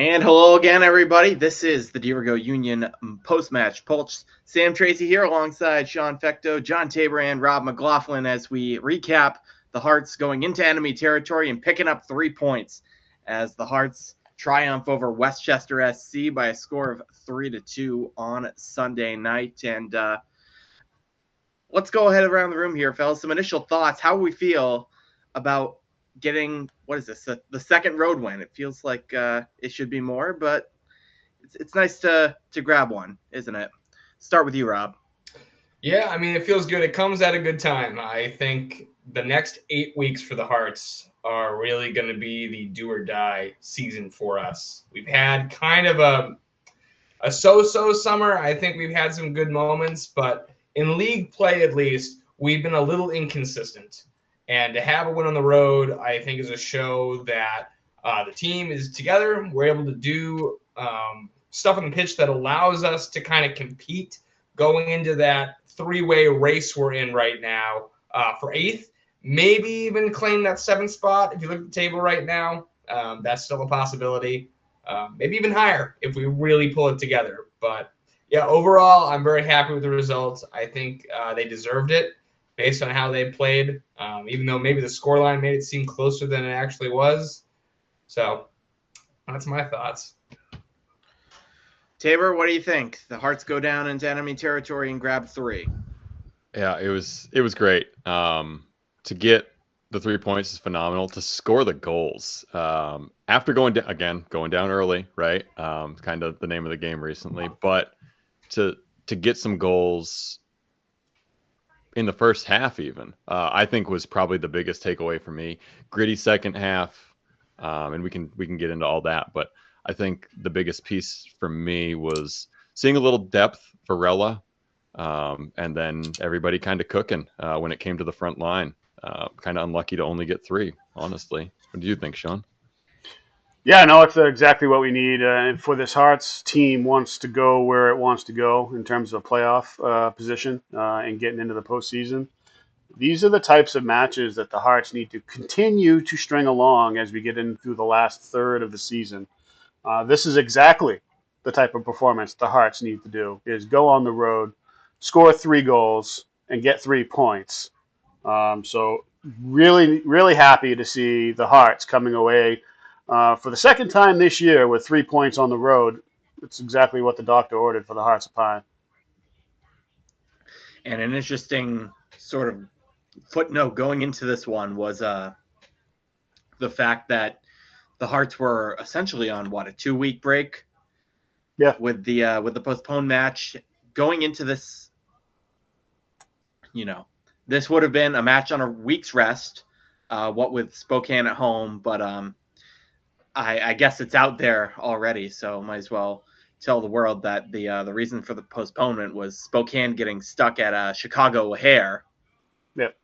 And hello again, everybody. This is the Dirigo Union post-match pulse. Sam Tracy here alongside Sean Fecto, John Tabor, and Rob McLaughlin as we recap the Hearts going into enemy territory and picking up 3 points as the Hearts triumph over Westchester SC by a score of 3-2 on Sunday night. And let's go ahead around the room here, fellas. Some initial thoughts. How we feel about getting, what is this, the second road win? It feels like it should be more, but it's nice to grab one, isn't it? Start with you, Rob. Yeah, I mean, it feels good. It comes at a good time. I think the next 8 weeks for the Hearts are really going to be the do or die season for us. We've had kind of a so-so summer. I think we've had some good moments, but in league play, at least, we've been a little inconsistent. And to have a win on the road, I think, is a show that the team is together. We're able to do stuff on the pitch that allows us to kind of compete going into that three-way race we're in right now for 8th. Maybe even claim that 7th spot. If you look at the table right now, that's still a possibility. Maybe even higher if we really pull it together. But, yeah, overall, I'm very happy with the results. I think they deserved it based on how they played, even though maybe the scoreline made it seem closer than it actually was. So that's my thoughts. Tabor, what do you think? The Hearts go down into enemy territory and grab 3. Yeah, it was great. To get the 3 points is phenomenal. To score the goals after going down early, right? Kind of the name of the game recently, but to get some goals in the first half, even I think was probably the biggest takeaway for me. Gritty second half, and we can get into all that, but I think the biggest piece for me was seeing a little depth for Varela, and then everybody kind of cooking when it came to the front line. Kind of unlucky to only get 3, honestly. What do you think, Sean? Yeah, no, it's exactly what we need. And for this Hearts team wants to go where it wants to go in terms of playoff position and getting into the postseason. These are the types of matches that the Hearts need to continue to string along as we get in through the last third of the season. This is exactly the type of performance the Hearts need to do, is go on the road, score 3 goals, and get 3 points. So really, really happy to see the Hearts coming away for the second time this year with 3 points on the road. It's exactly what the doctor ordered for the Hearts of Pine. And an interesting sort of footnote going into this one was the fact that the Hearts were essentially on a 2-week break. Yeah. With the postponed match going into this, this would have been a match on a week's rest, what with Spokane at home, but I guess it's out there already, so might as well tell the world that the reason for the postponement was Spokane getting stuck at Chicago O'Hare. Yep.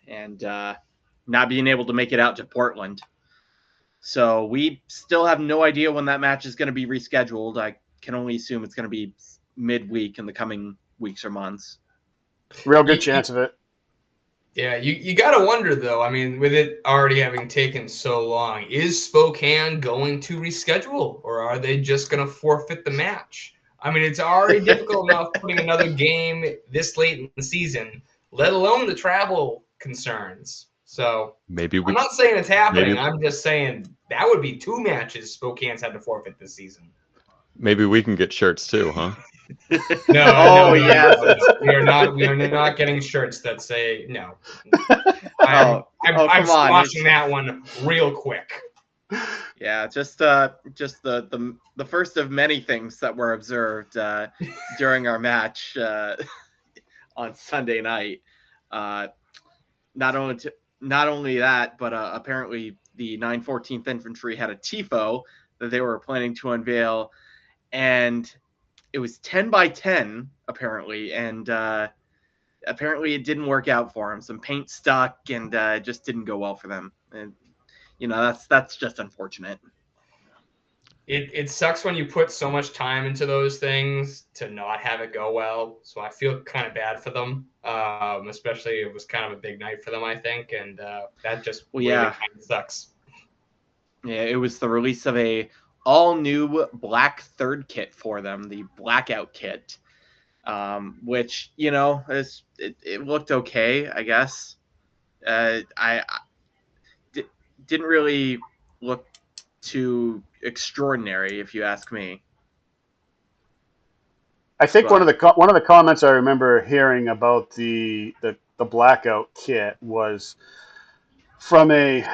And not being able to make it out to Portland. So we still have no idea when that match is going to be rescheduled. I can only assume it's going to be midweek in the coming weeks or months. Real good chance of it. Yeah, you got to wonder, though. I mean, with it already having taken so long, is Spokane going to reschedule, or are they just going to forfeit the match? I mean, it's already difficult enough putting another game this late in the season, let alone the travel concerns. So I'm not saying it's happening. I'm just saying that would be 2 matches Spokane's had to forfeit this season. Maybe we can get shirts too, huh? No. We are not getting shirts that say no. I'm squashing that one real quick. Yeah, just the first of many things that were observed during our match on Sunday night. Not only that, but apparently the 914th Infantry had a TIFO that they were planning to unveil, and it was 10 by 10 apparently, and apparently it didn't work out for them. Some paint stuck, and it just didn't go well for them. And that's just unfortunate. It sucks when you put so much time into those things to not have it go well. So I feel kind of bad for them, especially it was kind of a big night for them, I think, and that just really kind of sucks. Yeah, it was the release of a all new black third kit for them, the blackout kit, which, you know, it looked okay, I guess. I didn't really look too extraordinary, if you ask me. I think one of the comments I remember hearing about the blackout kit was from a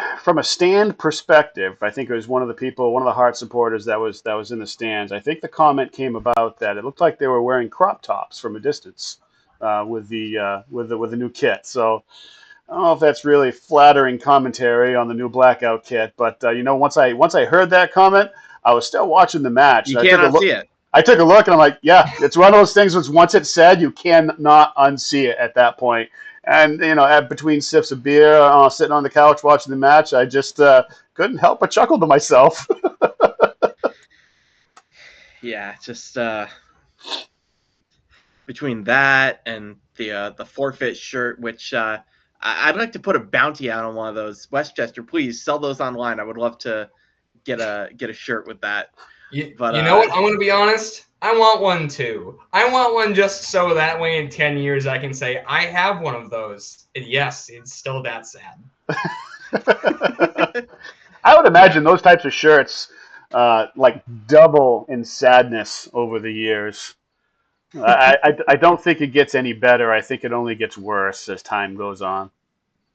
stand perspective. I think it was one of the Heart supporters that was in the stands. I think the comment came about that it looked like they were wearing crop tops from a distance with the new kit. So I don't know if that's really flattering commentary on the new blackout kit, but you know, once I heard that comment, I was still watching the match. You cannot see it. I took a look and I'm like, yeah, it's one of those things which once it's said, you cannot unsee it at that point. And, you know, between sips of beer, sitting on the couch watching the match, I just couldn't help but chuckle to myself. Yeah, just between that and the forfeit shirt, which I'd like to put a bounty out on one of those. Westchester, please sell those online. I would love to get a shirt with that. You know what? I'm going to be honest. I want one too. I want one just so that way in 10 years I can say I have one of those. And yes, it's still that sad. I would imagine those types of shirts like double in sadness over the years. I don't think it gets any better. I think it only gets worse as time goes on.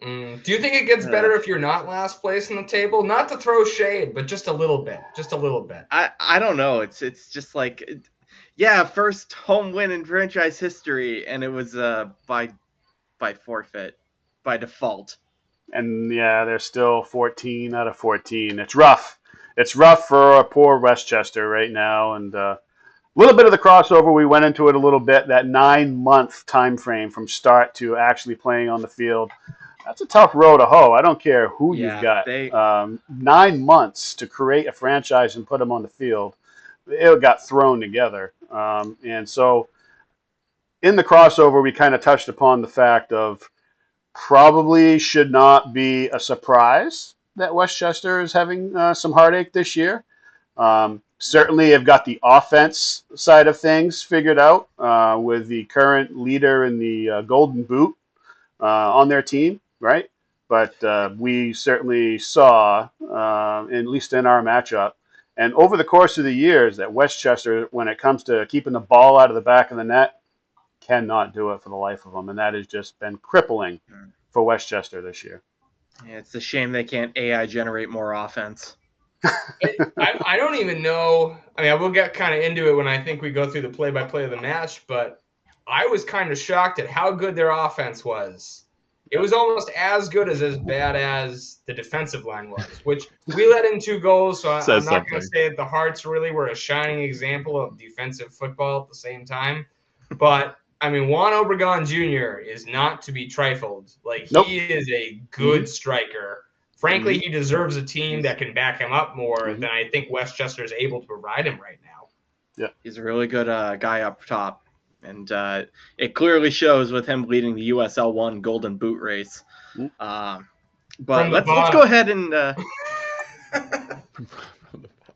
Do you think it gets better if you're not last place in the table? Not to throw shade, but just a little bit. Just a little bit. I don't know. It's just like, yeah, first home win in franchise history, and it was by forfeit, by default. And yeah, they're still 14 out of 14. It's rough. It's rough for poor Westchester right now, and a little bit of the crossover. We went into it a little bit. That 9-month time frame from start to actually playing on the field. That's a tough row to hoe. I don't care who you've got. 9 months to create a franchise and put them on the field. It got thrown together. And so in the crossover, we kind of touched upon the fact of probably should not be a surprise that Westchester is having some heartache this year. Certainly have got the offense side of things figured out with the current leader in the Golden Boot on their team. Right, but we certainly saw, at least in our matchup, and over the course of the years, that Westchester, when it comes to keeping the ball out of the back of the net, cannot do it for the life of them, and that has just been crippling for Westchester this year. Yeah, it's a shame they can't AI generate more offense. I don't even know. I mean, I will get kind of into it when I think we go through the play-by-play of the match, but I was kind of shocked at how good their offense was. It was almost as good as bad as the defensive line was, which we let in 2 goals. So I'm not going to say that the Hearts really were a shining example of defensive football at the same time. But, I mean, Juan Obregon Jr. is not to be trifled. Like, he is a good striker. Frankly, he deserves a team that can back him up more than I think Westchester is able to provide him right now. Yeah, he's a really good guy up top. And it clearly shows with him leading the USL 1 Golden Boot race. But let's go ahead and what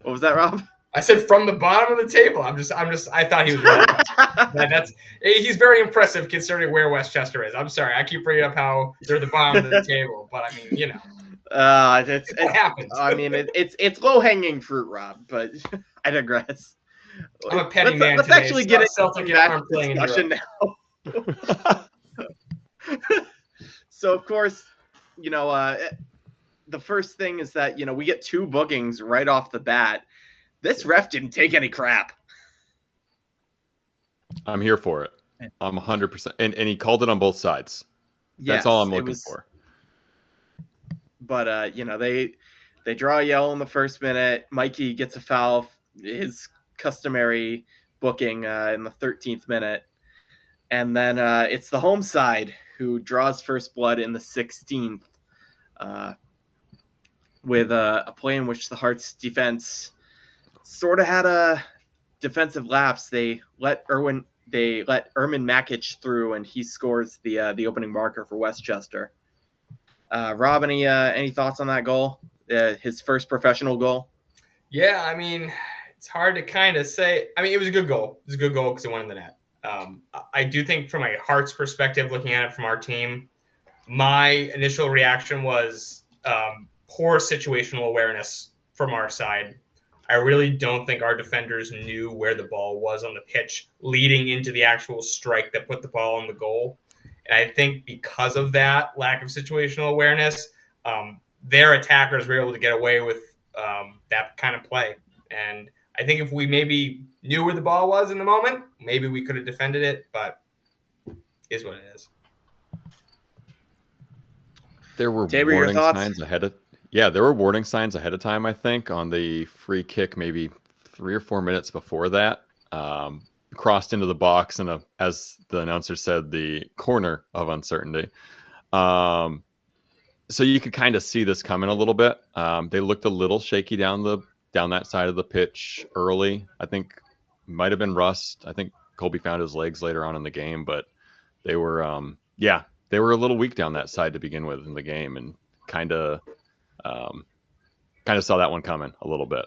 was that, Rob? I said from the bottom of the table. I thought he was right. He's very impressive considering where Westchester is. I'm sorry, I keep bringing up how they're the bottom of the table, but I mean, you know, it happens. I mean, it's low hanging fruit, Rob. But I digress. I'm a petty man. Let's today. actually get Celtic into that discussion now. So, of course, you know, the first thing is that, you know, we get 2 bookings right off the bat. This ref didn't take any crap. I'm here for it. I'm 100%. And he called it on both sides. That's all I'm looking for. But, you know, they draw a yellow in the first minute. Mikey gets a foul, his customary booking in the 13th minute. And then it's the home side who draws first blood in the 16th with a play in which the Hearts defense sort of had a defensive lapse. They let Ermin Makic through, and he scores the opening marker for Westchester. Rob, any thoughts on that goal? His first professional goal? Yeah, I mean, it's hard to kind of say. I mean, it was a good goal. It was a good goal because it went in the net. I do think from a Hearts perspective, looking at it from our team, my initial reaction was poor situational awareness from our side. I really don't think our defenders knew where the ball was on the pitch leading into the actual strike that put the ball on the goal. And I think because of that lack of situational awareness, their attackers were able to get away with that kind of play. And I think if we maybe knew where the ball was in the moment, maybe we could have defended it, but it is what it is. There were Tabor, warning signs ahead of there were warning signs ahead of time, I think, on the free kick maybe 3 or 4 minutes before that. Crossed into the box and as the announcer said, the corner of uncertainty. So you could kind of see this coming a little bit. They looked a little shaky down that side of the pitch early. I think might have been rust. I think Colby found his legs later on in the game, but they were they were a little weak down that side to begin with in the game, and kind of saw that one coming a little bit.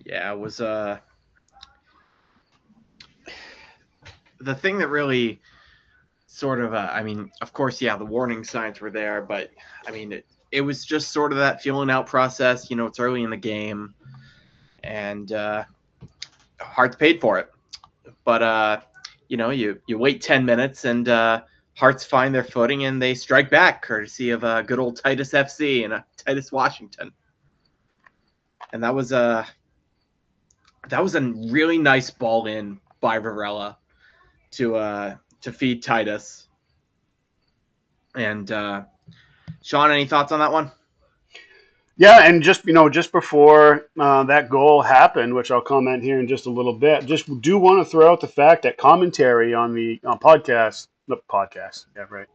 Yeah, it was the thing that really sort of I mean, of course, yeah, the warning signs were there, but I mean, it was just sort of that feeling out process. You know, it's early in the game, and Hearts paid for it. But you know, you wait 10 minutes and Hearts find their footing and they strike back, courtesy of good old Titus FC and Titus Washington. And that was a really nice ball in by Varela to feed Titus. And Sean, any thoughts on that one? Yeah, and just before that goal happened, which I'll comment here in just a little bit, just do want to throw out the fact that commentary on the podcast, yeah, right,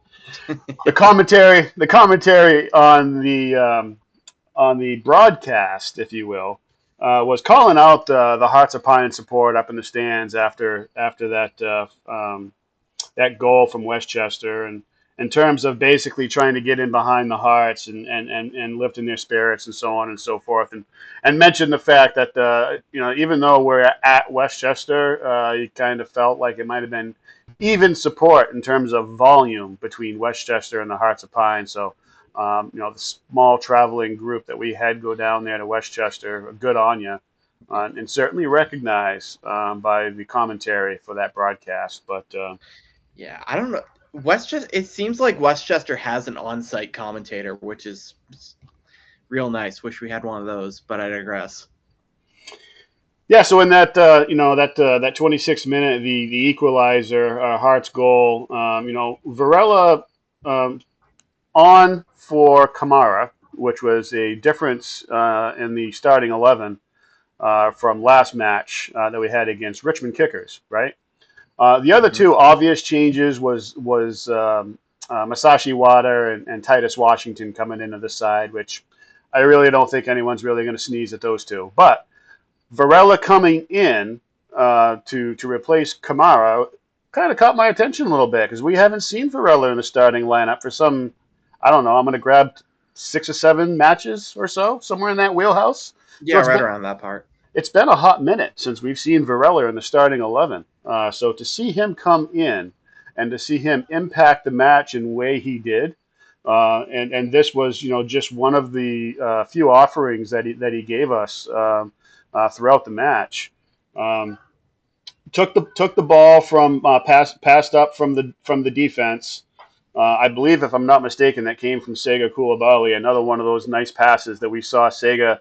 the commentary on the broadcast, if you will, was calling out the Hearts of Pine support up in the stands after that goal from Westchester, and in terms of basically trying to get in behind the Hearts and lifting their spirits and so on and so forth, and mentioned the fact that even though we're at Westchester, you kind of felt like it might have been even support in terms of volume between Westchester and the Hearts of Pine. So the small traveling group that we had go down there to Westchester, good on you, and certainly recognized by the commentary for that broadcast. But yeah, I don't know. Westchester. It seems like Westchester has an on-site commentator, which is real nice. Wish we had one of those, but I digress. Yeah, so in that that 26th minute, the equalizer, Hearts goal, Varela on for Kamara, which was a difference in the starting 11 from last match that we had against Richmond Kickers, right? The other two obvious changes was Masashi Wada and Titus Washington coming into the side, which I really don't think anyone's really going to sneeze at those two. But Varela coming in to replace Kamara kind of caught my attention a little bit, because we haven't seen Varela in the starting lineup for some, I don't know, I'm going to grab 6 or 7 matches or so, somewhere in that wheelhouse. Yeah, so around that part. It's been a hot minute since we've seen Varela in the starting 11. So to see him come in and to see him impact the match in the way he did, and this was just one of the few offerings that he gave us throughout the match. Took the ball from passed up from the defense. I believe, if I'm not mistaken, that came from Sega Coulibaly, another one of those nice passes that we saw Sega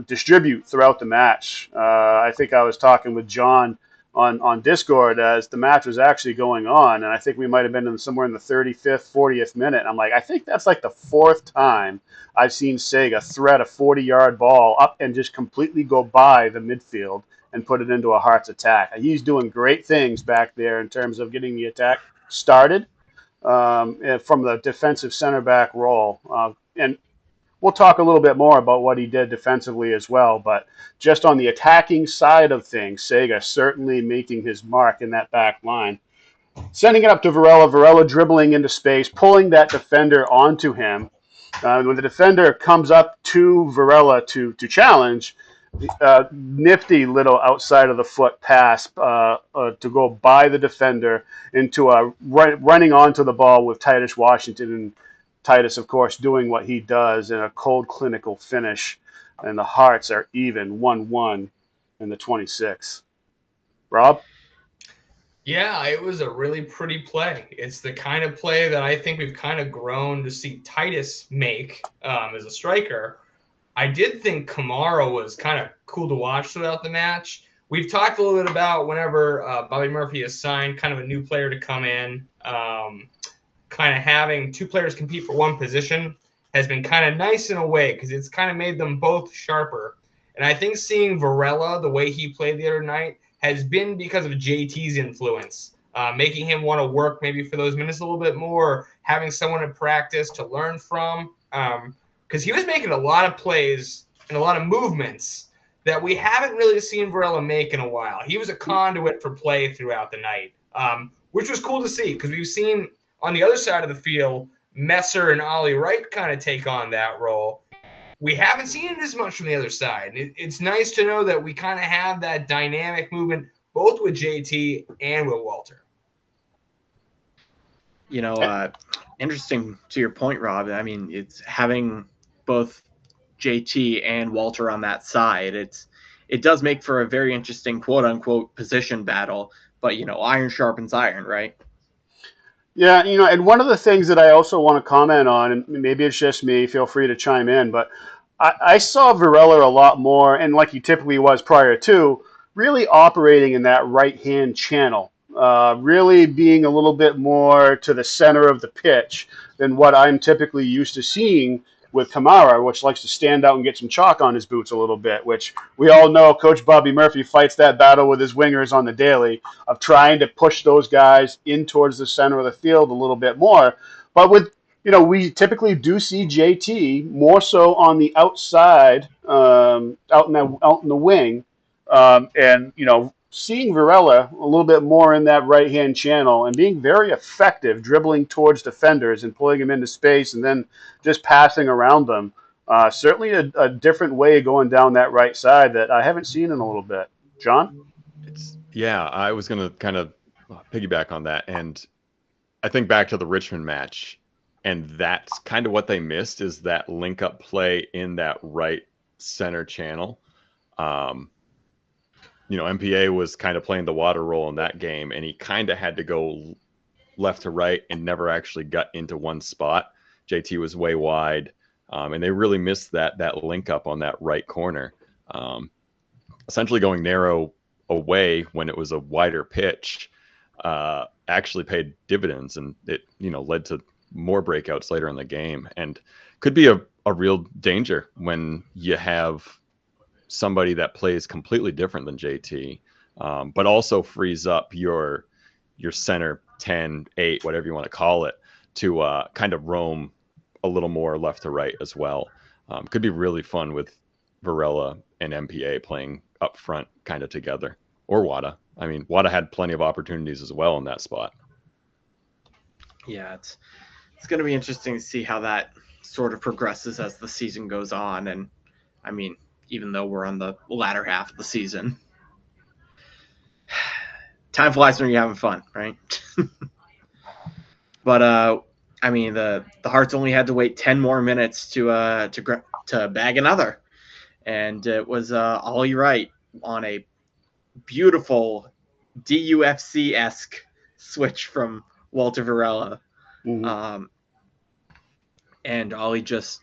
distribute throughout the match. I think I was talking with John on Discord as the match was actually going on, and I think we might have been somewhere in the 35th, 40th minute. I'm like, I think that's like the 4th time I've seen Sega thread a 40-yard ball up and just completely go by the midfield and put it into a Hearts attack. He's doing great things back there in terms of getting the attack started from the defensive center back role. And we'll talk a little bit more about what he did defensively as well, but just on the attacking side of things, Sega certainly making his mark in that back line. Sending it up to Varela dribbling into space, pulling that defender onto him, When the defender comes up to Varela to challenge, nifty little outside of the foot pass to go by the defender into a running onto the ball with Titus Washington, and Titus, of course, doing what he does in a cold, clinical finish. And the Hearts are even 1-1 in the 26th. Rob? Yeah, it was a really pretty play. It's the kind of play that I think we've kind of grown to see Titus make as a striker. I did think Kamara was kind of cool to watch throughout the match. We've talked a little bit about whenever Bobby Murphy has signed kind of a new player to come in, kind of having two players compete for one position has been kind of nice in a way because it's kind of made them both sharper. And I think seeing Varela, the way he played the other night, has been because of JT's influence, making him want to work maybe for those minutes a little bit more, having someone to practice to learn from. Because he was making a lot of plays and a lot of movements that we haven't really seen Varela make in a while. He was a conduit for play throughout the night, which was cool to see because we've seen on the other side of the field, Messer and Ollie Wright kind of take on that role. We haven't seen it as much from the other side. It's nice to know that we kind of have that dynamic movement both with JT and with Walter. You know, interesting to your point, Rob. I mean, it's having both JT and Walter on that side. It does make for a very interesting quote unquote position battle, but you know, iron sharpens iron, right? Yeah, you know, and one of the things that I also want to comment on, and maybe it's just me, feel free to chime in, but I saw Varela a lot more, and like he typically was prior to, really operating in that right-hand channel, really being a little bit more to the center of the pitch than what I'm typically used to seeing with Kamara, which likes to stand out and get some chalk on his boots a little bit, which we all know Coach Bobby Murphy fights that battle with his wingers on the daily of trying to push those guys in towards the center of the field a little bit more. But with, you know, we typically do see JT more so on the outside, out in the wing, and, you know, seeing Varela a little bit more in that right-hand channel and being very effective dribbling towards defenders and pulling them into space and then just passing around them. Certainly a different way going down that right side that I haven't seen in a little bit. John? Yeah, I was going to kind of piggyback on that. And I think back to the Richmond match, and that's kind of what they missed is that link-up play in that right center channel. You know, MPA was kind of playing the water role in that game, and he kind of had to go left to right and never actually got into one spot. JT was way wide, and they really missed that link up on that right corner. Essentially going narrow away when it was a wider pitch actually paid dividends, and it, you know, led to more breakouts later in the game, and could be a real danger when you have somebody that plays completely different than JT, but also frees up your center 10, 8, whatever you want to call it, to kind of roam a little more left to right as well. Could be really fun with Varela and MPA playing up front kind of together, or Wada. I mean, Wada had plenty of opportunities as well in that spot. Yeah, it's going to be interesting to see how that sort of progresses as the season goes on. And I mean, even though we're on the latter half of the season, time flies when you're having fun, right? But I mean, the Hearts only had to wait 10 more minutes to bag another, and it was Ollie Wright on a beautiful DUFC-esque switch from Walter Varela. Mm-hmm. And Ollie just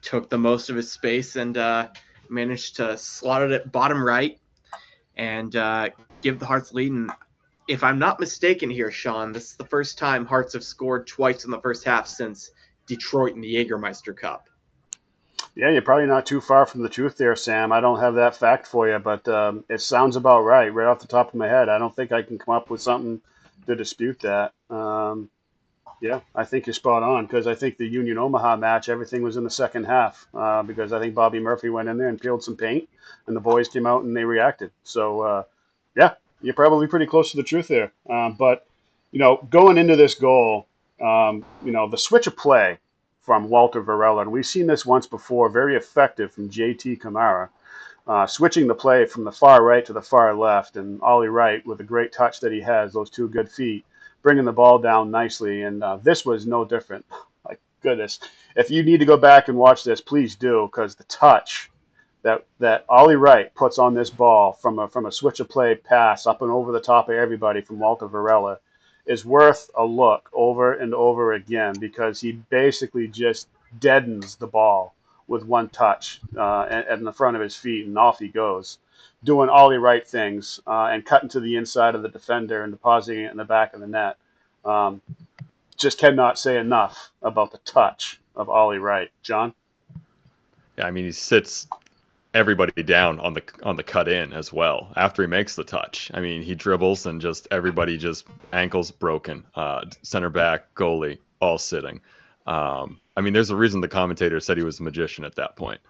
took the most of his space and managed to slot it at bottom right and give the Hearts lead. And if I'm not mistaken here, Sean, this is the first time Hearts have scored twice in the first half since Detroit in the Jägermeister Cup. Yeah, you're probably not too far from the truth there, Sam. I don't have that fact for you, but it sounds about right off the top of my head. I don't think I can come up with something to dispute that. Yeah, I think you're spot on, because I think the Union Omaha match, everything was in the second half, because I think Bobby Murphy went in there and peeled some paint, and the boys came out and they reacted. So, yeah, you're probably pretty close to the truth there. But, you know, going into this goal, you know, the switch of play from Walter Varela. And we've seen this once before, very effective from JT Kamara, switching the play from the far right to the far left. And Ollie Wright, with a great touch that he has, those two good feet, bringing the ball down nicely. And this was no different. My goodness. If you need to go back and watch this, please do, because the touch that Ollie Wright puts on this ball from a switch of play pass up and over the top of everybody from Walter Varela is worth a look over and over again, because he basically just deadens the ball with one touch in the front of his feet, and off he goes, doing Ollie Wright things and cutting to the inside of the defender and depositing it in the back of the net. Just cannot say enough about the touch of Ollie Wright. John? Yeah, I mean, he sits everybody down on the cut in as well after he makes the touch. I mean, he dribbles and just everybody just ankles broken, center back, goalie, all sitting. I mean, there's a reason the commentator said he was a magician at that point.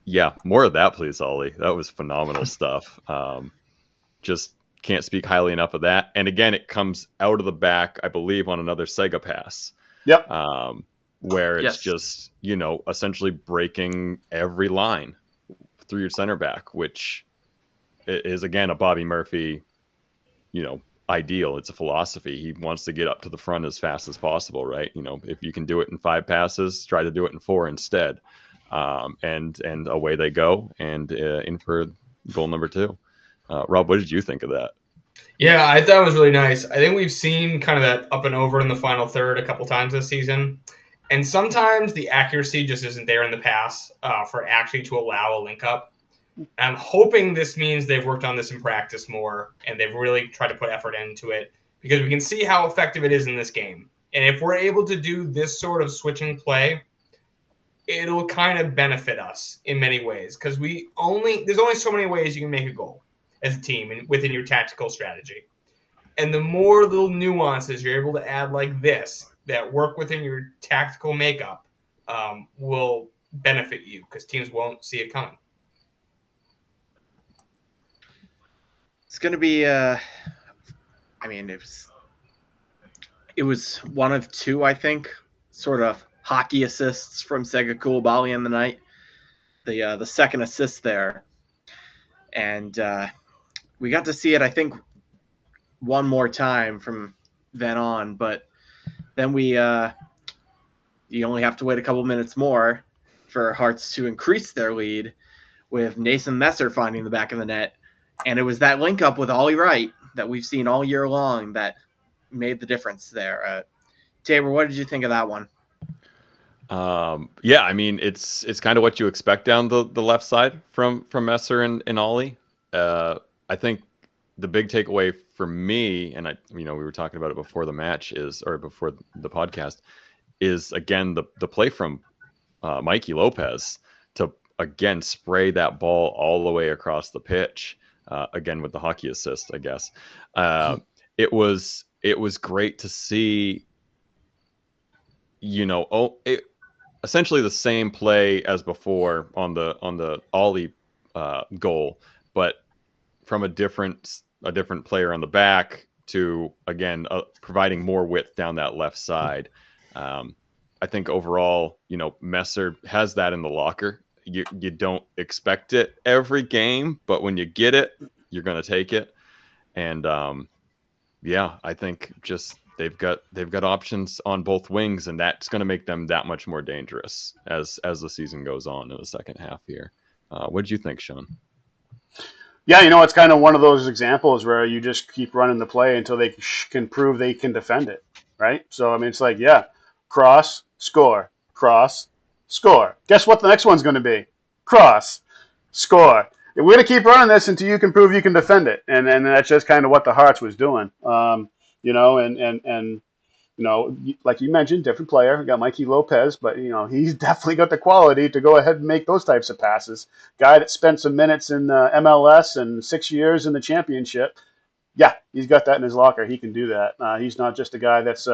Yeah, more of that, please, Ollie. That was phenomenal stuff. Just can't speak highly enough of that. And again, it comes out of the back, I believe, on another Sega pass. Yep. Where it's just, essentially breaking every line through your center back, which is, again, a Bobby Murphy, ideal. It's a philosophy. He wants to get up to the front as fast as possible, right? If you can do it in 5 passes, try to do it in 4 instead. And away they go, and in for goal number 2. Rob, what did you think of that? Yeah, I thought it was really nice. I think we've seen kind of that up and over in the final third a couple times this season. And sometimes the accuracy just isn't there in the pass for actually to allow a link up. I'm hoping this means they've worked on this in practice more and they've really tried to put effort into it, because we can see how effective it is in this game. And if we're able to do this sort of switching play, it'll kind of benefit us in many ways, because there's only so many ways you can make a goal as a team and within your tactical strategy. And the more little nuances you're able to add like this that work within your tactical makeup will benefit you, because teams won't see it coming. It's going to be, it was one of 2, I think, sort of hockey assists from Sega Coulibaly in the night. The second assist there. And we got to see it, I think, one more time from then on, but then you only have to wait a couple minutes more for Hearts to increase their lead with Nathan Messer finding the back of the net. And it was that link up with Ollie Wright that we've seen all year long that made the difference there. Tabor, what did you think of that one? Yeah, I mean, it's kind of what you expect down the left side from Messer and Ollie. I think the big takeaway for me, and we were talking about it before the match before the podcast, is again the play from Mikey Lopez to again spray that ball all the way across the pitch. Again with the hockey assist, I guess. It was great to see. Essentially the same play as before on the Ollie goal, but from a different player on the back to, again, providing more width down that left side. I think overall, Messer has that in the locker. You don't expect it every game, but when you get it, you're going to take it. And I think just they've got options on both wings, and that's going to make them that much more dangerous as the season goes on in the second half here. What did you think, Sean? Yeah, it's kind of one of those examples where you just keep running the play until they can prove they can defend it, right? So, it's like, cross, score, cross, score. Guess what the next one's going to be? Cross, score. We're going to keep running this until you can prove you can defend it. And that's just kind of what the Hearts was doing. Like you mentioned, different player. We got Mikey Lopez, but, he's definitely got the quality to go ahead and make those types of passes. Guy that spent some minutes in MLS and 6 years in the championship. Yeah, he's got that in his locker. He can do that. He's not just a guy that's,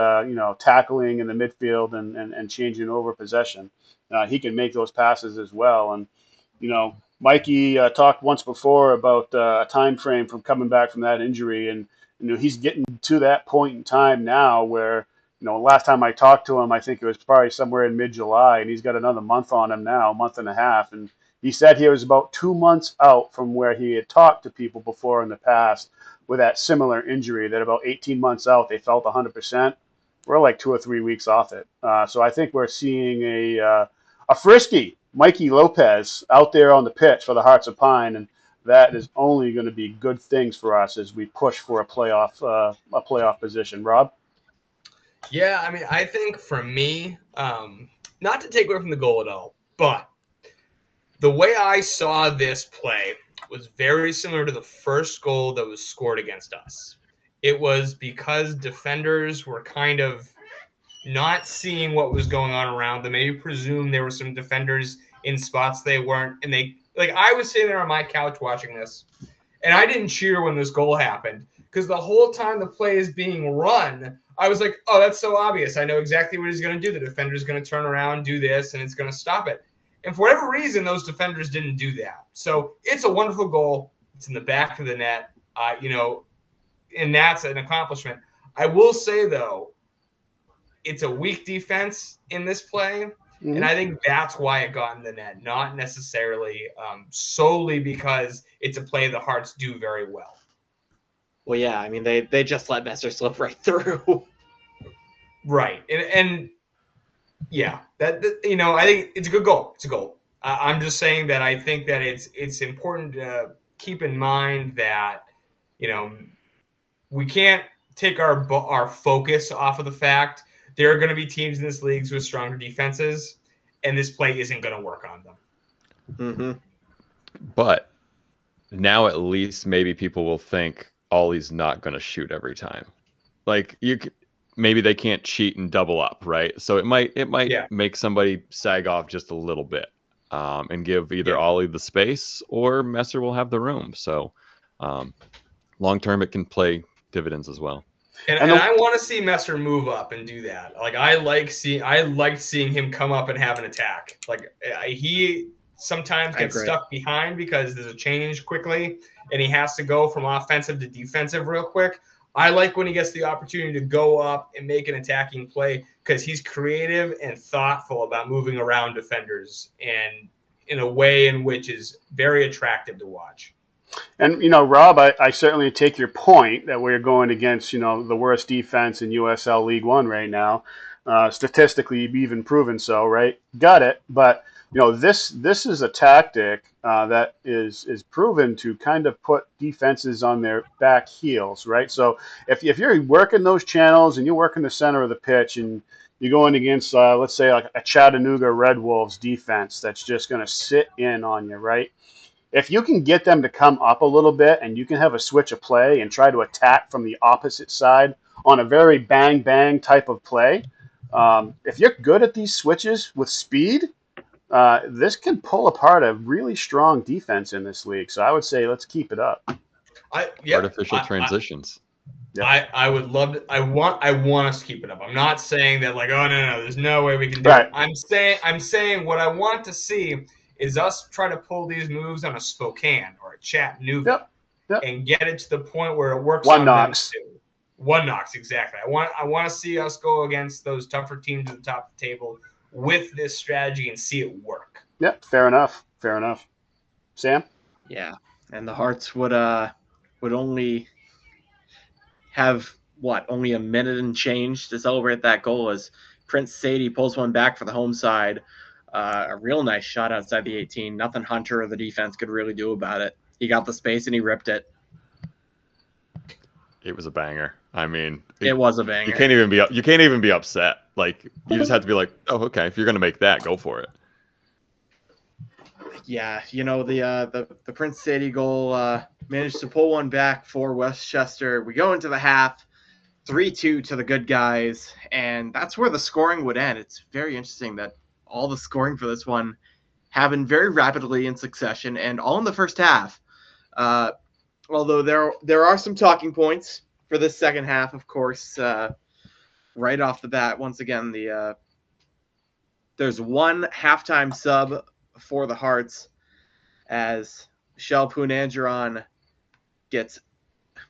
tackling in the midfield and changing over possession. He can make those passes as well. And, Mikey talked once before about a time frame from coming back from that injury. And, he's getting to that point in time now where, Last time I talked to him, I think it was probably somewhere in mid-July, and he's got another month on him now, a month and a half. And he said he was about 2 months out from where he had talked to people before in the past with that similar injury, that about 18 months out, they felt 100%. We're like 2 or 3 weeks off it. So I think we're seeing a frisky Mikey Lopez out there on the pitch for the Hearts of Pine, and that is only going to be good things for us as we push for a playoff position. Rob? Yeah, I mean, I think for me, not to take away from the goal at all, but the way I saw this play was very similar to the first goal that was scored against us. It was because defenders were kind of not seeing what was going on around them. Maybe presume there were some defenders in spots they weren't. And I was sitting there on my couch watching this, and I didn't cheer when this goal happened because the whole time the play is being run, I was like, oh, that's so obvious. I know exactly what he's going to do. The defender's going to turn around, do this, and it's going to stop it. And for whatever reason, those defenders didn't do that. So it's a wonderful goal. It's in the back of the net, and that's an accomplishment. I will say, though, it's a weak defense in this play, and I think that's why it got in the net, not necessarily solely because it's a play the Hearts do very well. Well, yeah, I mean, they just let Messer slip right through. Right, and yeah, I think it's a good goal. It's a goal. I'm just saying that I think that it's important to keep in mind that we can't take our focus off of the fact there are going to be teams in this league with stronger defenses, and this play isn't going to work on them. Mm-hmm. But now at least maybe people will think Ollie's not going to shoot every time. Like maybe they can't cheat and double up, right? So it might make somebody sag off just a little bit and give either Ollie the space or Messer will have the room. So long term, it can play dividends as well. And I want to see Messer move up and do that. Like I liked seeing him come up and have an attack. Like he sometimes gets stuck behind because there's a change quickly and he has to go from offensive to defensive real quick. I like when he gets the opportunity to go up and make an attacking play because he's creative and thoughtful about moving around defenders and in a way in which is very attractive to watch. And, Rob, I certainly take your point that we're going against, the worst defense in USL League One right now. Statistically, even proven so, right? Got it. But, this is a tactic that is proven to kind of put defenses on their back heels, right? So if you're working those channels and you're working the center of the pitch and you're going against, let's say, like a Chattanooga Red Wolves defense that's just going to sit in on you, right? If you can get them to come up a little bit and you can have a switch of play and try to attack from the opposite side on a very bang-bang type of play, if you're good at these switches with speed, this can pull apart a really strong defense in this league. So I would say let's keep it up. Artificial transitions. I would love to. I want us to keep it up. I'm not saying that like, oh no, there's no way we can do it. I'm saying what I want to see is us try to pull these moves on a Spokane or a Chattanooga and get it to the point where it works on them too. One knocks, exactly. I want to see us go against those tougher teams at the top of the table with this strategy and see it work. Yep, fair enough. Sam? Yeah, and the Hearts would only have only a minute and change to celebrate that goal as Prince Sadie pulls one back for the home side. A real nice shot outside the 18. Nothing Hunter or the defense could really do about it. He got the space and he ripped it. It was a banger. I mean, it was a banger. You can't even be upset. Like you just have to be like, oh, okay. If you're gonna make that, go for it. Yeah, the Prince Sadie goal managed to pull one back for Westchester. We go into the half, 3-2 to the good guys, and that's where the scoring would end. It's very interesting that all the scoring for this one happened very rapidly in succession and all in the first half. Although there are some talking points for this second half, of course. Right off the bat, once again, there's one halftime sub for the Hearts as Michelle Poonangeron gets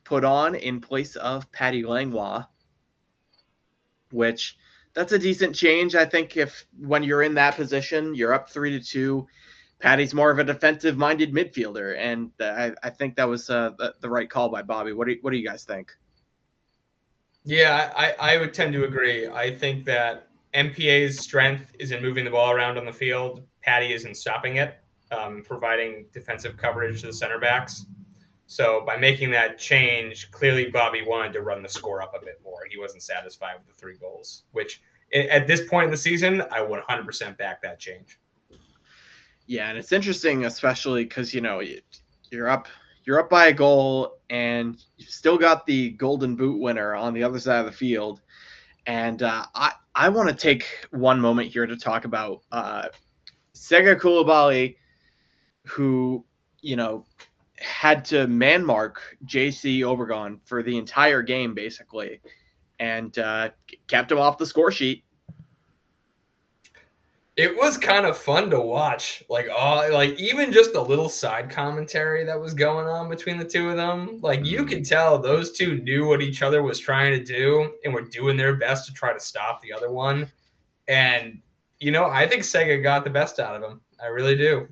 put on in place of Patty Langlois. which that's a decent change. I think if when you're in that position, you're up 3-2. Patty's more of a defensive-minded midfielder, and I think that was the right call by Bobby. What do you guys think? Yeah, I would tend to agree. I think that MPA's strength is in moving the ball around on the field. Patty is in stopping it, providing defensive coverage to the center backs. So by making that change, clearly Bobby wanted to run the score up a bit more. He wasn't satisfied with the 3 goals, which at this point in the season, I would 100% back that change. Yeah, and it's interesting, especially because you're up by a goal, and you've still got the Golden Boot winner on the other side of the field. And I want to take one moment here to talk about Sega Coulibaly, who had to man mark JC Obregon for the entire game basically, and kept him off the score sheet. It was kind of fun to watch, even just the little side commentary that was going on between the two of them. Like, you could tell those two knew what each other was trying to do and were doing their best to try to stop the other one. And, I think Sega got the best out of him. I really do.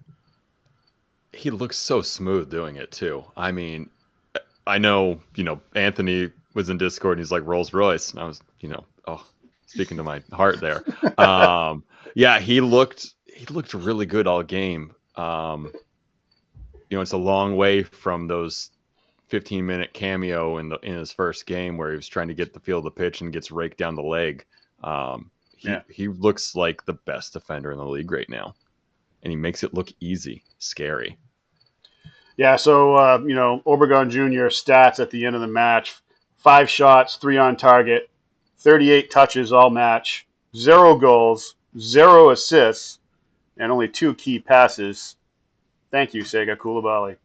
He looks so smooth doing it too. I mean, I know, Anthony was in Discord and he's like Rolls Royce, and I was, speaking to my heart there. Yeah, he looked really good all game. It's a long way from those 15-minute cameo in his first game where he was trying to get the feel of the pitch and gets raked down the leg. He looks like the best defender in the league right now, and he makes it look easy, scary. Yeah, so Obregon Jr. stats at the end of the match: 5 shots, 3 on target, 38 touches all match, 0 goals, 0 assists, and only 2 key passes. Thank you, Sega Coulibaly.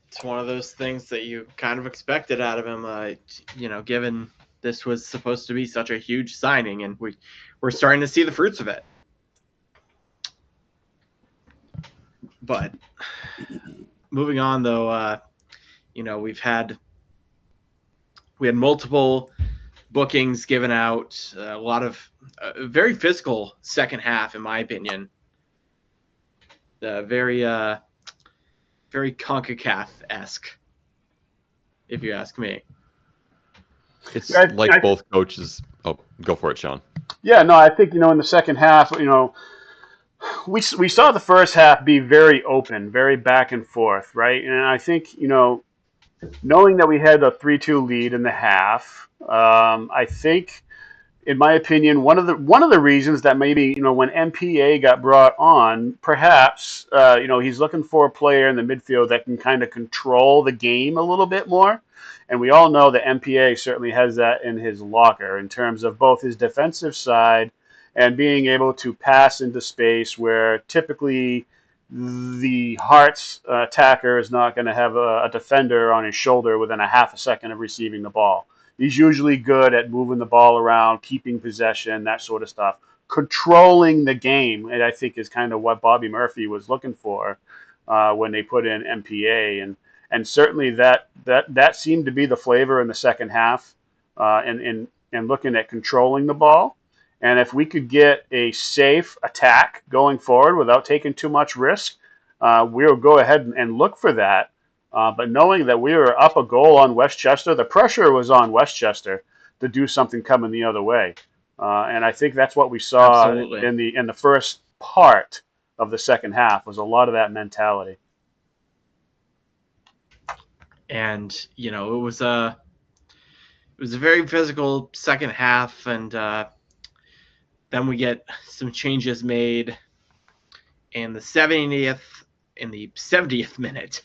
It's one of those things that you kind of expected out of him, given this was supposed to be such a huge signing, and we're starting to see the fruits of it. But moving on, though, we had multiple bookings given out, a lot of very physical second half, in my opinion. Very CONCACAF-esque, if you ask me. It's both coaches. Oh, go for it, Sean. Yeah, no, I think, in the second half, we saw the first half be very open, very back and forth, right? And I think, knowing that we had a 3-2 lead in the half, I think, in my opinion, one of the reasons that maybe, when MPA got brought on, perhaps, he's looking for a player in the midfield that can kind of control the game a little bit more. And we all know that MPA certainly has that in his locker in terms of both his defensive side and being able to pass into space where typically the Hearts attacker is not going to have a defender on his shoulder within a half a second of receiving the ball. He's usually good at moving the ball around, keeping possession, that sort of stuff. Controlling the game, and I think is kind of what Bobby Murphy was looking for when they put in MPA. And certainly that seemed to be the flavor in the second half and looking at controlling the ball. And if we could get a safe attack going forward without taking too much risk, we'll go ahead and look for that. But knowing that we were up a goal on Westchester, the pressure was on Westchester to do something coming the other way. And I think that's what we saw in the first part of the second half, was a lot of that mentality. And, it was a very physical second half, and then we get some changes made in the 70th minute,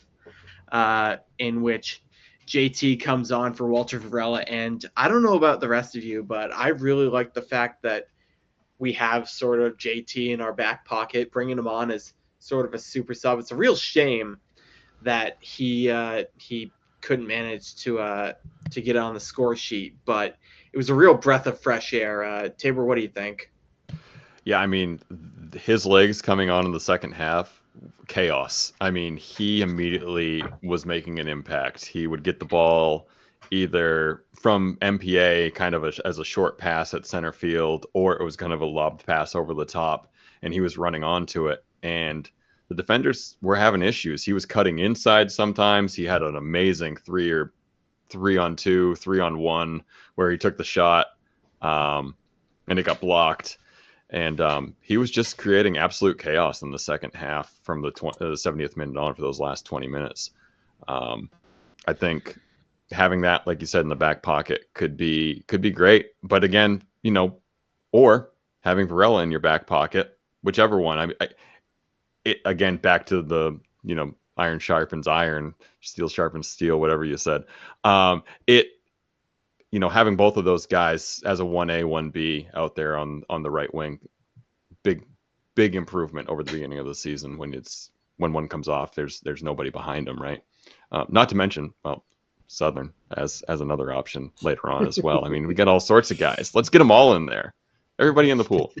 in which JT comes on for Walter Varela. And I don't know about the rest of you, but I really like the fact that we have sort of JT in our back pocket, bringing him on as sort of a super sub. It's a real shame that he couldn't manage to get on the score sheet, but it was a real breath of fresh air. Tabor, what do you think? Yeah, I mean, his legs coming on in the second half, chaos. I mean, he immediately was making an impact. He would get the ball either from MPA kind of as a short pass at center field, or it was kind of a lobbed pass over the top, and he was running onto it. And the defenders were having issues. He was cutting inside sometimes. He had an amazing 3-on-2, 3-on-1 where he took the shot, and it got blocked. And he was just creating absolute chaos in the second half from the 70th minute on for those last 20 minutes. I think having that, like you said, in the back pocket could be great. But again, or having Varela in your back pocket, whichever one. Again, back to the, iron sharpens iron, steel sharpens steel, whatever you said. Having both of those guys as a 1A, 1B out there on the right wing, big improvement over the beginning of the season when one comes off, there's nobody behind them, right? Not to mention, Southern as another option later on as well. I mean, we got all sorts of guys. Let's get them all in there. Everybody in the pool.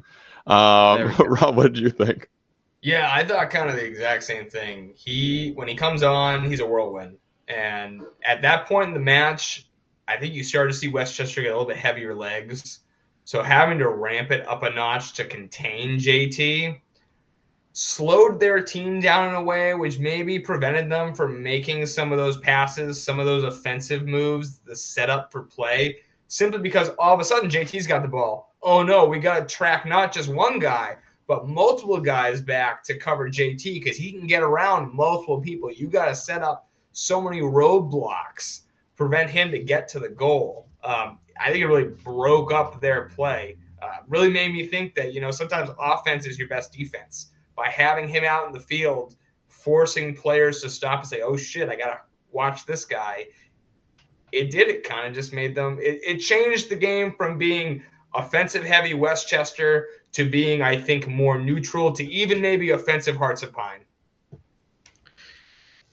Rob, what did you think? Yeah, I thought kind of the exact same thing. When he comes on, he's a whirlwind. And at that point in the match, I think you started to see Westchester get a little bit heavier legs. So having to ramp it up a notch to contain JT slowed their team down in a way which maybe prevented them from making some of those passes, some of those offensive moves, the setup for play, simply because all of a sudden JT's got the ball. Oh, no, we got to track not just one guy, but multiple guys back to cover JT because he can get around multiple people. You got to set up so many roadblocks, prevent him to get to the goal. I think it really broke up their play. Really made me think that, sometimes offense is your best defense. By having him out in the field, forcing players to stop and say, oh, shit, I got to watch this guy. It kind of just made them – it changed the game from being offensive-heavy Westchester to being, I think, more neutral to even maybe offensive Hearts of Pine.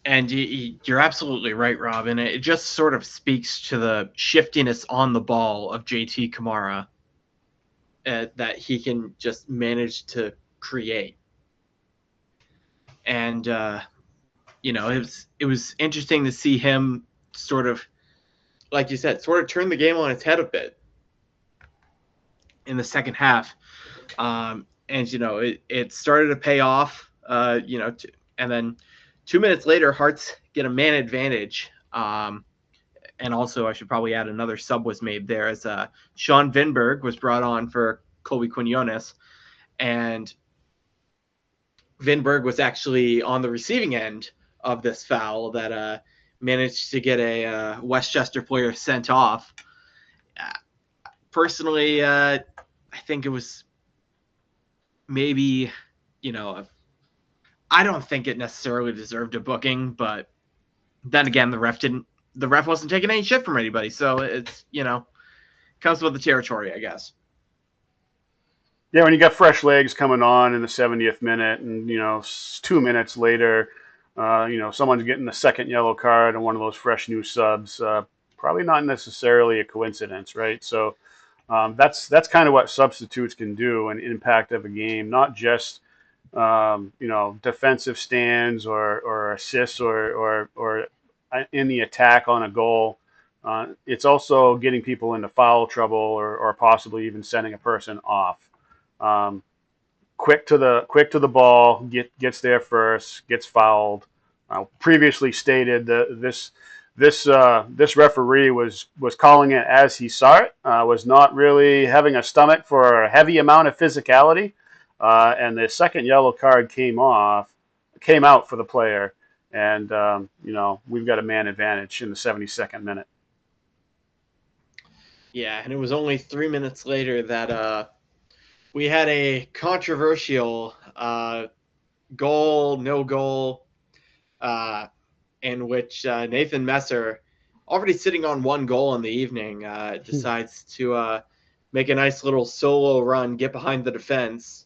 And you're absolutely right, Rob. And it just sort of speaks to the shiftiness on the ball of JT Kamara that he can just manage to create. And, it was interesting to see him sort of, like you said, sort of turn the game on its head a bit in the second half. And, it started to pay off, and then 2 minutes later, Hearts get a man advantage. And also, I should probably add another sub was made there as Sean Vinberg was brought on for Colby Quinones. And Vinberg was actually on the receiving end of this foul that managed to get a Westchester player sent off. Personally, I think it was maybe, I don't think it necessarily deserved a booking, but then again, the ref wasn't taking any shit from anybody. So it's, comes with the territory, I guess. Yeah, when you got fresh legs coming on in the 70th minute and, 2 minutes later, someone's getting the second yellow card and one of those fresh new subs, probably not necessarily a coincidence, right? So that's kind of what substitutes can do and impact of a game, not just, defensive stands or assists or in the attack on a goal. It's also getting people into foul trouble or possibly even sending a person off. Quick to the ball, gets there first, gets fouled. Previously stated that this referee was calling it as he saw it. Was not really having a stomach for a heavy amount of physicality, and the second yellow card came out for the player, and we've got a man advantage in the 72nd minute. Yeah, and it was only 3 minutes later that we had a controversial goal, no goal, in which Nathan Messer, already sitting on one goal in the evening, decides to make a nice little solo run, get behind the defense,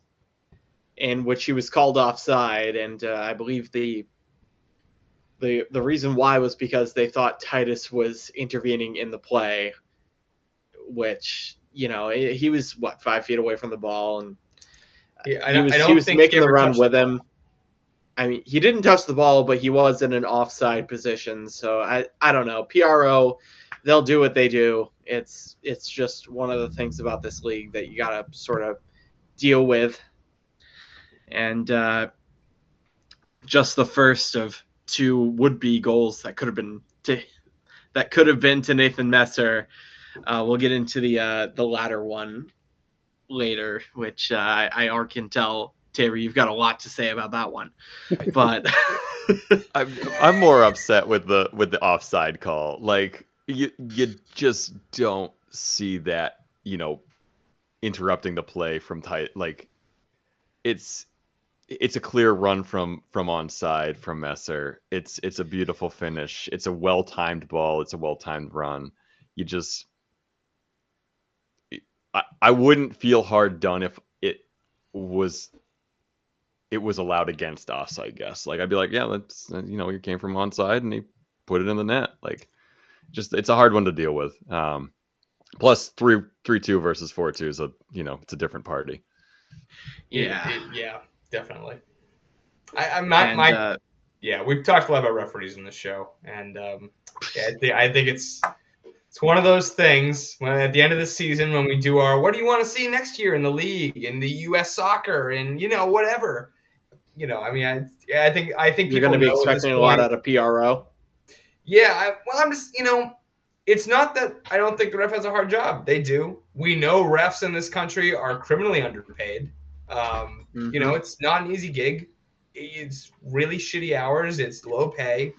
in which he was called offside. And I believe the reason why was because they thought Titus was intervening in the play, which, he was 5 feet away from the ball, and he was making the run with him. I mean, he didn't touch the ball, but he was in an offside position. So I don't know. PRO they'll do what they do. It's just one of the things about this league that you gotta sort of deal with. And just the first of two would-be goals that could have been to Nathan Messer. We'll get into the latter one later, which I can tell, Tabor, you've got a lot to say about that one. But I'm more upset with the offside call. Like you just don't see that, interrupting the play from tight. Like it's a clear run from onside from Messer. It's a beautiful finish. It's a well-timed ball. It's a well-timed run. I wouldn't feel hard done if it was allowed against us, I guess. Like I'd be like, yeah, that's he came from onside and he put it in the net. Like it's a hard one to deal with. Plus 3-2 versus 4-2 is it's a different party. Yeah, definitely. We've talked a lot about referees in the show, and I think it's one of those things when at the end of the season when we do our what do you want to see next year in the league, in the U.S. soccer, and whatever. I think you're going to be expecting a lot out of PRO. Yeah, I'm just it's not that I don't think the ref has a hard job. They do. We know refs in this country are criminally underpaid. It's not an easy gig. It's really shitty hours. It's low pay.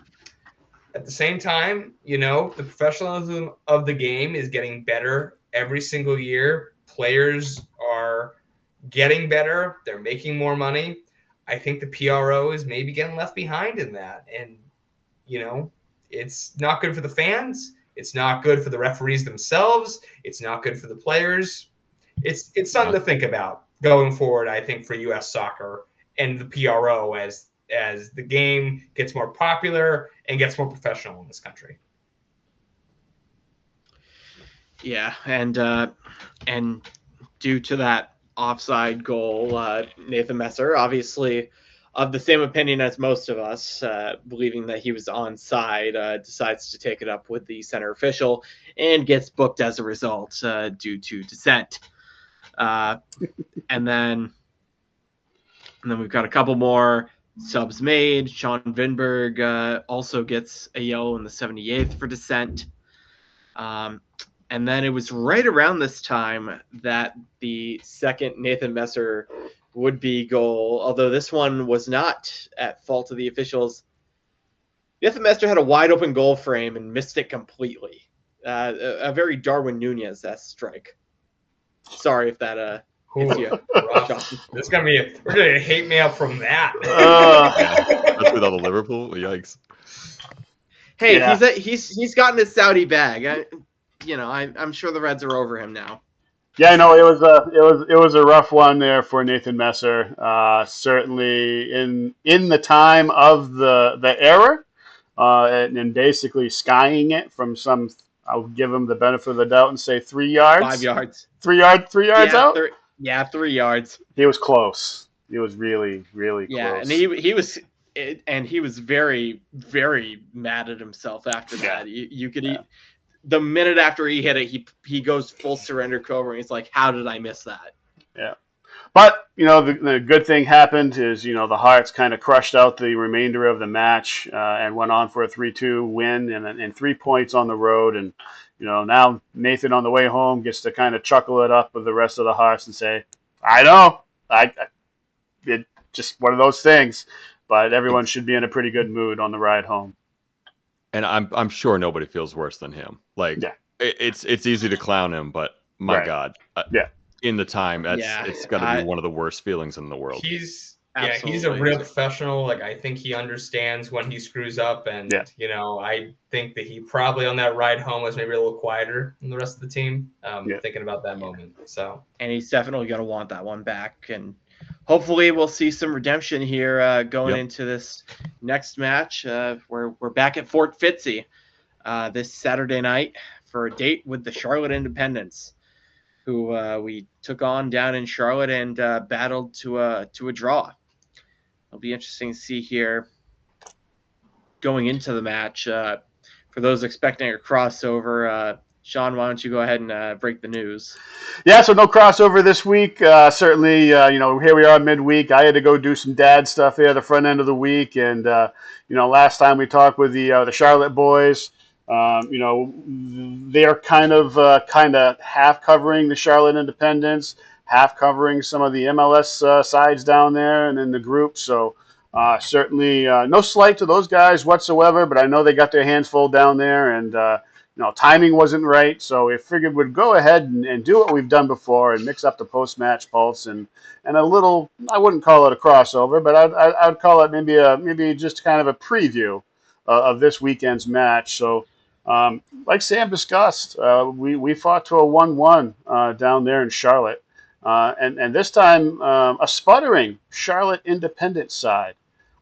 At the same time, the professionalism of the game is getting better every single year. Players are getting better. They're making more money. I think the PRO is maybe getting left behind in that. And, it's not good for the fans. It's not good for the referees themselves. It's not good for the players. It's something to think about going forward, I think, for U.S. soccer and the PRO as the game gets more popular and gets more professional in this country. Yeah, and due to that offside goal, Nathan Messer, obviously of the same opinion as most of us, believing that he was onside, decides to take it up with the center official and gets booked as a result due to dissent. And then we've got a couple more subs made. Sean Vinberg also gets a yellow in the 78th for dissent. And then it was right around this time that the second Nathan Messer would-be goal, although this one was not at fault of the officials, Nathan Messer had a wide-open goal frame and missed it completely. A very Darwin Nunez-esque strike. Sorry if that hits you. We're gonna hate mail from that. That's with all the Liverpool. Yikes. Hey, yeah. he's gotten his Saudi bag. I'm sure the Reds are over him now. Yeah, no, it was a rough one there for Nathan Messer. Certainly in the time of the error, and basically skying it from some. I'll give him the benefit of the doubt and say 3 yards. 5 yards. 3 yards out. 3 yards. He was close. He was really, really close. Yeah, and he was very, very mad at himself after that. You could the minute after he hit it, he goes full surrender cover, and he's like, "How did I miss that?" Yeah, but the good thing happened is the Hearts kind of crushed out the remainder of the match and went on for a 3-2 win and 3 points on the road, and now Nathan on the way home gets to kind of chuckle it up with the rest of the Hearts and say, "I know, it just one of those things," but everyone should be in a pretty good mood on the ride home. And I'm sure nobody feels worse than him. Like it's easy to clown him, but my God, in the time, it's got to be one of the worst feelings in the world. He's a real professional. Like I think he understands when he screws up, and I think that he probably on that ride home was maybe a little quieter than the rest of the team, thinking about that moment. So, and he's definitely gonna want that one back, and hopefully we'll see some redemption here going into this next match. We're back at Fort Fitzy this Saturday night for a date with the Charlotte Independents, who we took on down in Charlotte and battled to a draw. It'll be interesting to see here going into the match. for those expecting a crossover, Sean, why don't you go ahead and break the news? Yeah, so no crossover this week. Certainly, here we are midweek. I had to go do some dad stuff here the front end of the week, and last time we talked with the Charlotte boys, they're kind of half covering the Charlotte Independents, half covering some of the MLS sides down there and in the group. So certainly no slight to those guys whatsoever, but I know they got their hands full down there, and timing wasn't right, so we figured we'd go ahead and do what we've done before and mix up the post-match pulse and a little. I wouldn't call it a crossover, but I'd call it maybe just kind of a preview of this weekend's match. So, like Sam discussed, we fought to a 1-1 down there in Charlotte, and this time a sputtering Charlotte Independent side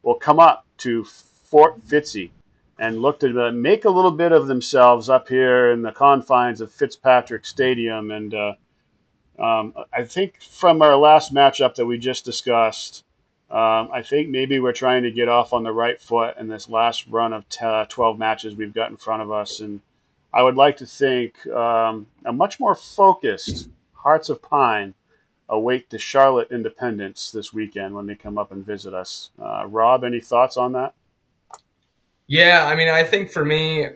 will come up to Fort Fitzy and look to make a little bit of themselves up here in the confines of Fitzpatrick Stadium. And I think from our last matchup that we just discussed, I think maybe we're trying to get off on the right foot in this last run of 12 matches we've got in front of us. And I would like to think a much more focused Hearts of Pine await the Charlotte Independents this weekend when they come up and visit us. Rob, any thoughts on that? Yeah, I mean, I think for me,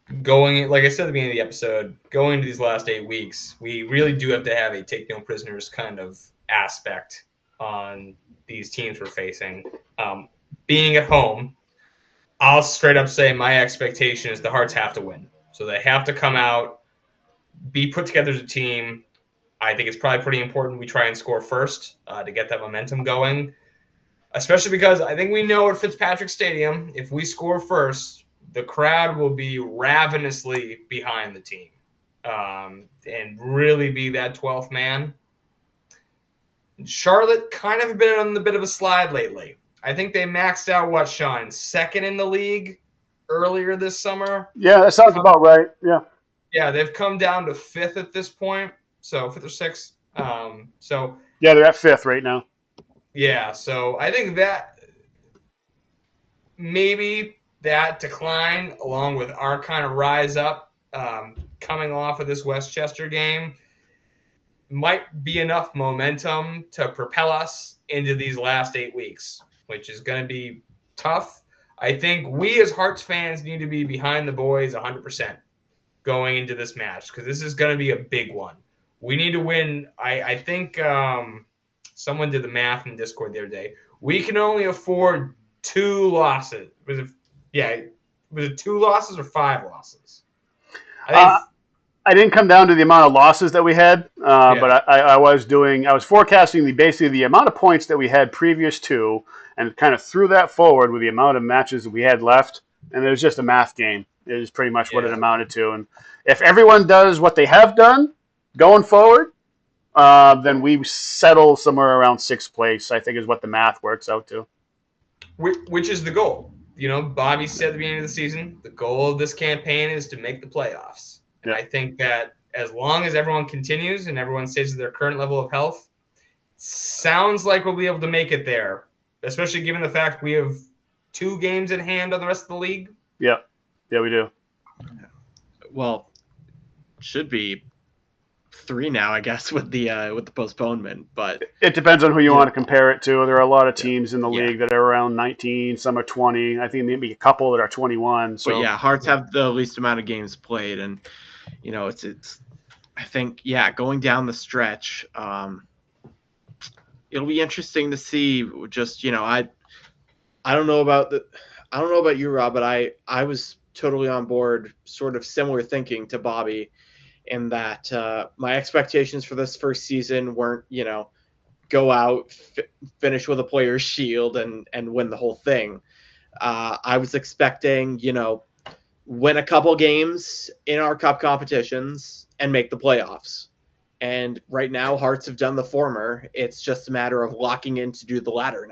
like I said at the beginning of the episode, going to these last 8 weeks, we really do have to have a take no prisoners kind of aspect on these teams we're facing. Being at home, I'll straight up say my expectation is the Hearts have to win. So they have to come out, be put together as a team. I think it's probably pretty important we try and score first to get that momentum going. Especially because I think we know at Fitzpatrick Stadium, if we score first, the crowd will be ravenously behind the team and really be that 12th man. Charlotte kind of been on a bit of a slide lately. I think they maxed out, Sean, second in the league earlier this summer? Yeah, that sounds about right. Yeah. Yeah, they've come down to fifth at this point. So fifth or sixth. Yeah, they're at fifth right now. Yeah, so I think that maybe that decline, along with our kind of rise up coming off of this Westchester game, might be enough momentum to propel us into these last 8 weeks, which is going to be tough. I think we as Hearts fans need to be behind the boys 100% going into this match because this is going to be a big one. We need to win. I think someone did the math in Discord the other day. We can only afford 2 losses. Was it 2 losses or 5 losses? I didn't come down to the amount of losses that we had, but I was forecasting basically the amount of points that we had previous to, and kind of threw that forward with the amount of matches that we had left, and it was just a math game. It is pretty much what it amounted to. And if everyone does what they have done going forward, then we settle somewhere around 6th place, I think is what the math works out to. Which is the goal. Bobby said at the beginning of the season, the goal of this campaign is to make the playoffs. And I think that as long as everyone continues and everyone stays at their current level of health, sounds like we'll be able to make it there, especially given the fact we have 2 games in hand on the rest of the league. Yeah, we do. Well, should be 3 now, I guess, with the postponement. But it depends on who you want to compare it to. There are a lot of teams in the league that are around 19. Some are 20. I think maybe a couple that are 21. So. But Hearts have the least amount of games played, and it's. I think going down the stretch, it'll be interesting to see. Just I don't know about you, Rob, but I was totally on board, sort of similar thinking to Bobby. In that my expectations for this first season weren't, go out, finish with a player's shield and win the whole thing. I was expecting, win a couple games in our cup competitions and make the playoffs. And right now, Hearts have done the former. It's just a matter of locking in to do the latter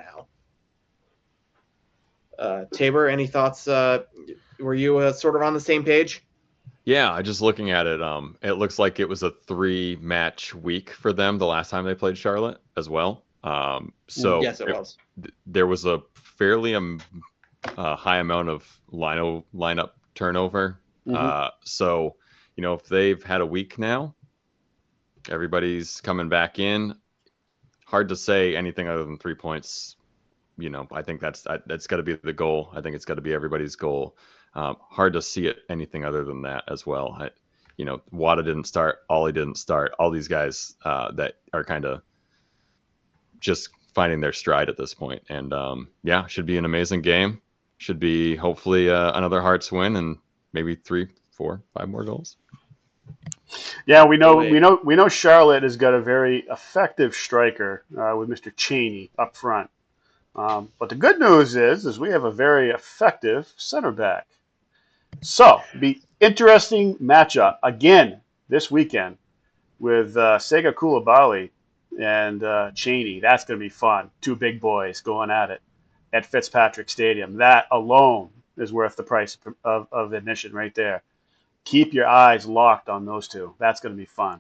now. Tabor, any thoughts? Were you sort of on the same page? Yeah, just looking at it, it looks like it was a 3-match week for them the last time they played Charlotte as well. So yes, it was. There was a fairly high amount of lineup turnover So, if they've had a week now, everybody's coming back in. Hard to say anything other than 3 points. I think that's got to be the goal. I think it's got to be everybody's goal. Hard to see it anything other than that as well. Wada didn't start. Ollie didn't start. All these guys that are kind of just finding their stride at this point. And should be an amazing game. Should be hopefully another Hearts win and maybe 3, 4, 5 more goals. Yeah, we know Charlotte has got a very effective striker with Mr. Cheney up front. But the good news is we have a very effective center back. So, be interesting matchup again this weekend with Sega Coulibaly and Cheney. That's going to be fun. 2 big boys going at it at Fitzpatrick Stadium. That alone is worth the price of admission right there. Keep your eyes locked on those two. That's going to be fun.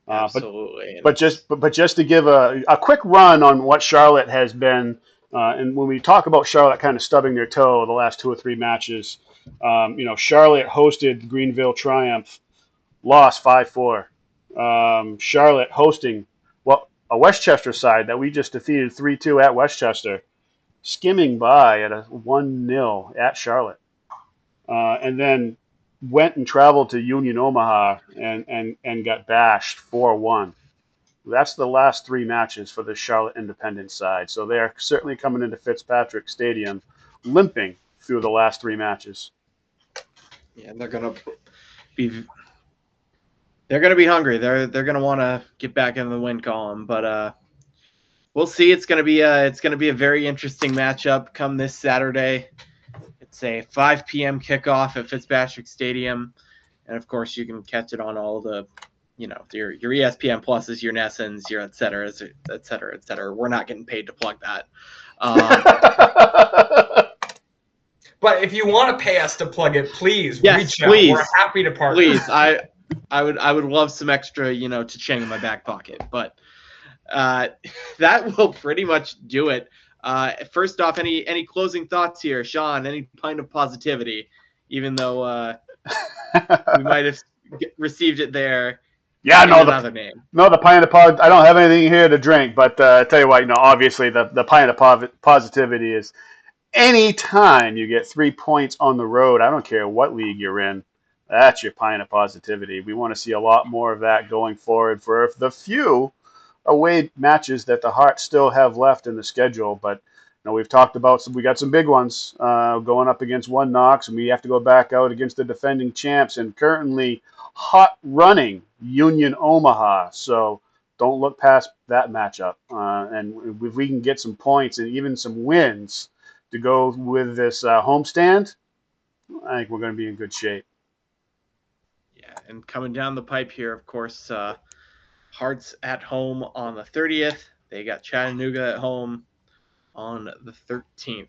Absolutely. But just to give a quick run on what Charlotte has been, and when we talk about Charlotte kind of stubbing their toe the last 2 or 3 matches, Charlotte hosted Greenville Triumph, lost 5-4. Charlotte hosting a Westchester side that we just defeated 3-2 at Westchester, skimming by at a 1-0 at Charlotte, and then went and traveled to Union Omaha and got bashed 4-1. That's the last 3 matches for the Charlotte Independent side. So they're certainly coming into Fitzpatrick Stadium limping through the last 3 matches. Yeah, they're gonna be hungry. They're gonna want to get back into the win column, but we'll see. It's gonna be a very interesting matchup come this Saturday. It's a 5 p.m. kickoff at Fitzpatrick Stadium, and of course you can catch it on all the, your ESPN Pluses, your Nessens, your et cetera, et cetera, et cetera. We're not getting paid to plug that. But if you want to pay us to plug it, please reach out. We're happy to partner. Please, I would love some extra, cha-ching in my back pocket. But that will pretty much do it. First off, any closing thoughts here, Sean? Any pint of positivity, even though we might have received it there. Yeah, another name. No, the pint of I don't have anything here to drink, but I tell you what, obviously the pint of positivity is any time you get 3 points on the road. I don't care what league you're in. That's your pint of positivity. We want to see a lot more of that going forward for the few away matches that the Hearts still have left in the schedule. But we've talked about we got some big ones going up against One Knox, and we have to go back out against the defending champs and currently hot running Union Omaha. So don't look past that matchup. And if we can get some points and even some wins to go with this homestand, I think we're going to be in good shape. Yeah, and coming down the pipe here, of course, Hearts at home on the 30th. They got Chattanooga at home on the 13th.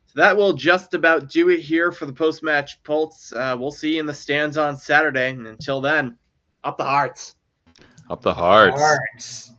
So that will just about do it here for the post-match pulse. We'll see you in the stands on Saturday. And until then, up the Hearts. Up the Hearts.